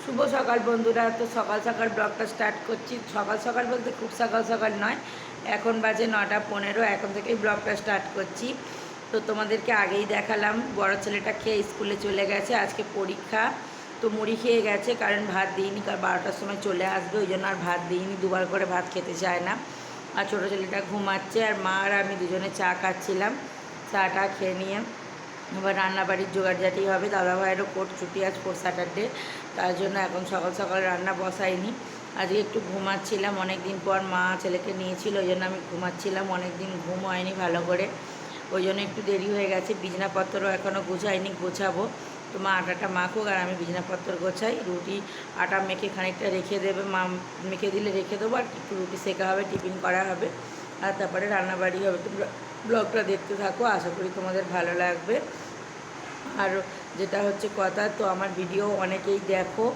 শুভ সকাল বন্ধুরা। তো সকাল সকাল ব্লগটা স্টার্ট করছি। সকাল সকাল বলতে খুব সকাল সকাল নয়, এখন বাজে 9:15। এখন থেকেই ব্লগটা স্টার্ট করছি। তো তোমাদেরকে আগেই দেখালাম, বড় ছেলেটা খেয়ে স্কুলে চলে গেছে, আজকে পরীক্ষা। তো মুড়ি খেয়ে গেছে, কারণ ভাত দিইনি, কারণ 12টার সময় চলে আসবে, ওই জন্য আর ভাত দিইনি, দুবার করে ভাত খেতে চায় না। আর ছোটো ছেলেটা ঘুমাচ্ছে, আর মা আর আমি দুজনে চা খাচ্ছিলাম। চাটা খেয়ে নিয়ে এবার রান্নাবাড়ির জোগাড়জাটি হবে। দাদাভাইয়েরও কোর্ট ছুটি, আজ 4 স্যাটারডে, তার জন্য এখন সকাল সকাল রান্না বসাইনি। আজকে একটু ঘুমাচ্ছিলাম, অনেক দিন পর মা ছেলেকে নিয়েছিল, ওই জন্য আমি ঘুমাচ্ছিলাম, অনেক দিন ঘুম হয়নি ভালো করে, ওই জন্য একটু দেরি হয়ে গেছে। বিছনাপত্রও এখনও গোছাইনি, গোছাবো। তো মা আটাটা মাখুক আর আমি বিছনাপত্র গোছাই। রুটি আটা মেখে খানিকটা রেখে দেবে, মা মেখে দিলে রেখে দেবো, আর একটু রুটি সেঁকা হবে, টিফিন করা হবে, আর তারপরে রান্নাবাড়ি হবে। তোমরা ব্লগটা দেখতে থাকো, আশা করি তোমাদের ভালো লাগবে। আর যেটা হচ্ছে কথা, তো আমার ভিডিও অনেকেই দেখো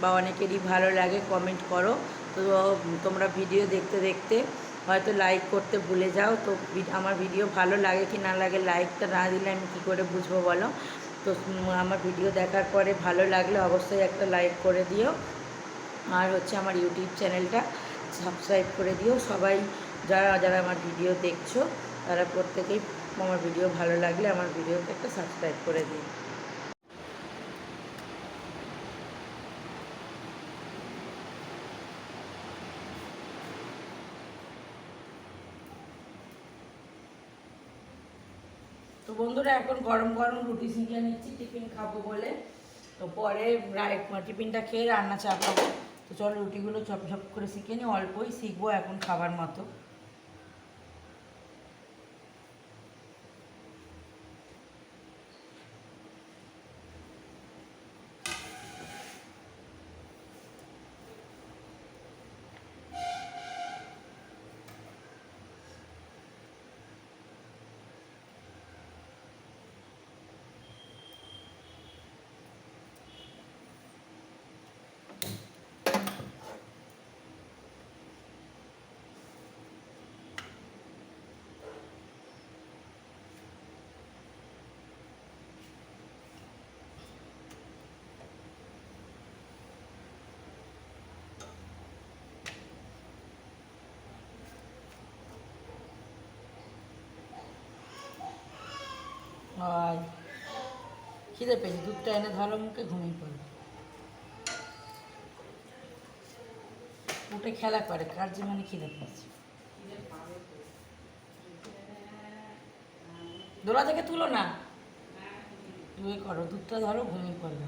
বা অনেকেরই ভালো লাগে, কমেন্ট করো। তো তোমরা ভিডিও দেখতে দেখতে হয়তো লাইক করতে ভুলে যাও। তো আমার ভিডিও ভালো লাগে কি না লাগে, লাইকটা না দিলে আমি কী করে বুঝবো বলো? তো আমার ভিডিও দেখার পরে ভালো লাগলে অবশ্যই একটা লাইক করে দিও। আর হচ্ছে আমার ইউটিউব চ্যানেলটা সাবস্ক্রাইব করে দিও। সবাই যারা যারা আমার ভিডিও দেখছো, তারা প্রত্যেকেই আমার ভিডিও ভালো লাগলে আমার ভিডিওতে একটা সাবস্ক্রাইব করে দিও। তো বন্ধুরা, এখন গরম গরম রুটি সিঁকে নিচ্ছি টিফিন খাবো বলে। তো পরে টিফিনটা খেয়ে রান্না চাপাবো। তো চলো রুটিগুলো চপ চপ করে শিখে নিই, অল্পই শিখবো এখন খাবার মতো। আর খিদে পেয়েছি, দুধটা এনে ধরো মুখে, ঘুমিয়ে পড়বে। উঠে খেলা করে, কার যে মানে খিদে পেয়েছে। দোলা থেকে তুলো না, তুমি করো, দুধটা ধরো, ঘুমিয়ে পড়বে।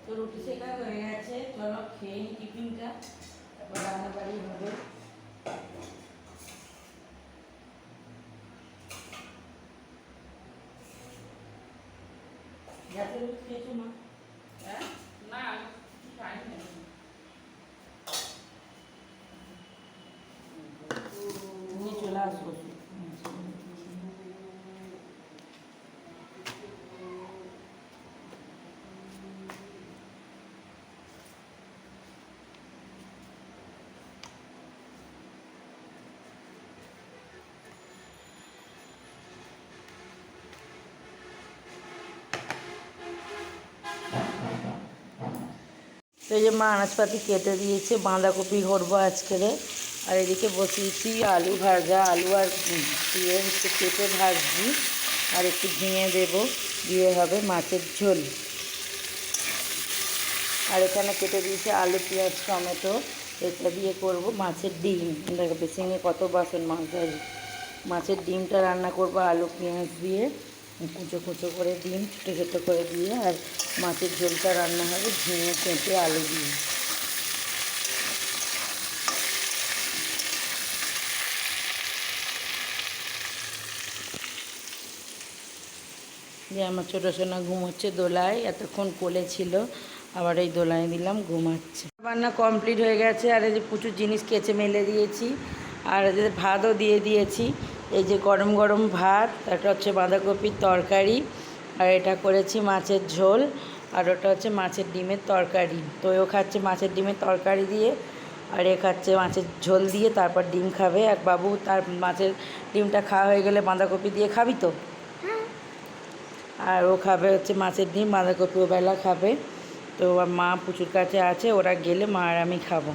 তো রুটি শেখা হয়ে গেছে, চলো খেয়ে নিই টিফিনটা, তারপর রান্নাবাড়ি হবে। গ্যাসের দুধ খেয়েছো মা? হ্যাঁ, না খাইনি। এই যে মা আনাজপাতি কেটে দিয়েছে, বাঁধাকপি করবো আজকের। আর এদিকে বসিয়েছি আলু ভাজা, আলু আর দিয়ে হচ্ছে কেটে ভাজছি, আর একটু ঝিঙে দেবো, দিয়ে হবে মাছের ঝোল। আর এখানে কেটে দিয়েছি আলু, পেঁয়াজ, টমেটো, এটা দিয়ে করব মাছের ডিম। দেখো বেসিনে কত বাসন মাছ আছে। মাছের ডিমটা রান্না করব আলু পেঁয়াজ দিয়ে, কুচো কুচো করে ডিম ছোটো ছোটো করে দিয়ে, আর মাছের ঝোলটা রান্না হবে ঝিঙে কেটে আলু দিয়ে। যে আমার ছোটো সোনা ঘুমোচ্ছে দোলায়, এতক্ষণ কোলে ছিল, আবার এই দোলায় দিলাম, ঘুমাচ্ছে। রান্না কমপ্লিট হয়ে গেছে। আর এই যে প্রচুর জিনিস কেচে মেলে দিয়েছি, আর এই যে ভাতও দিয়ে দিয়েছি। এই যে গরম গরম ভাত, এটা হচ্ছে বাঁধাকপির তরকারি, আর এটা করেছি মাছের ঝোল, আর ওটা হচ্ছে মাছের ডিমের তরকারি। তো ও খাচ্ছে মাছের ডিমের তরকারি দিয়ে, আর এ খাচ্ছে মাছের ঝোল দিয়ে, তারপর ডিম খাবে। আর বাবু তার মাছের ডিমটা খাওয়া হয়ে গেলে বাঁধাকপি দিয়ে খাবি তো? আর ও খাবে হচ্ছে মাছের ডিম, বাঁধাকপি ওবেলা খাবে। তো মা পুচুর কাছে আছে, ওরা গেলে মা আর আমি খাবো।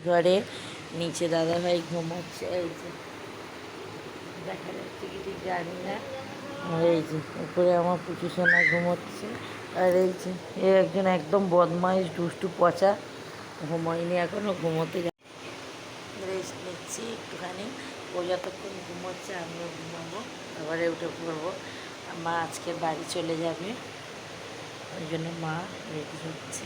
ঘরে নিচে দাদাভাই ঘুমাচ্ছে, এই যে দেখা যাচ্ছে কি ঠিক জানি না। আর এই যে উপরে আমার পুচু সোনা ঘুমোচ্ছে। আর এই যে এ একজন একদম বদমাইশ দুষ্টু পচা, ঘুমোয়নি এখনও, ঘুমোতে রেস্ট নিচ্ছি একটুখানি। ও যতক্ষণ ঘুমোচ্ছে আমিও ঘুমাবো, আবারে উঠে পড়বো। মা আজকে বাড়ি চলে যাবে, ওই জন্য মা রেডি হচ্ছে।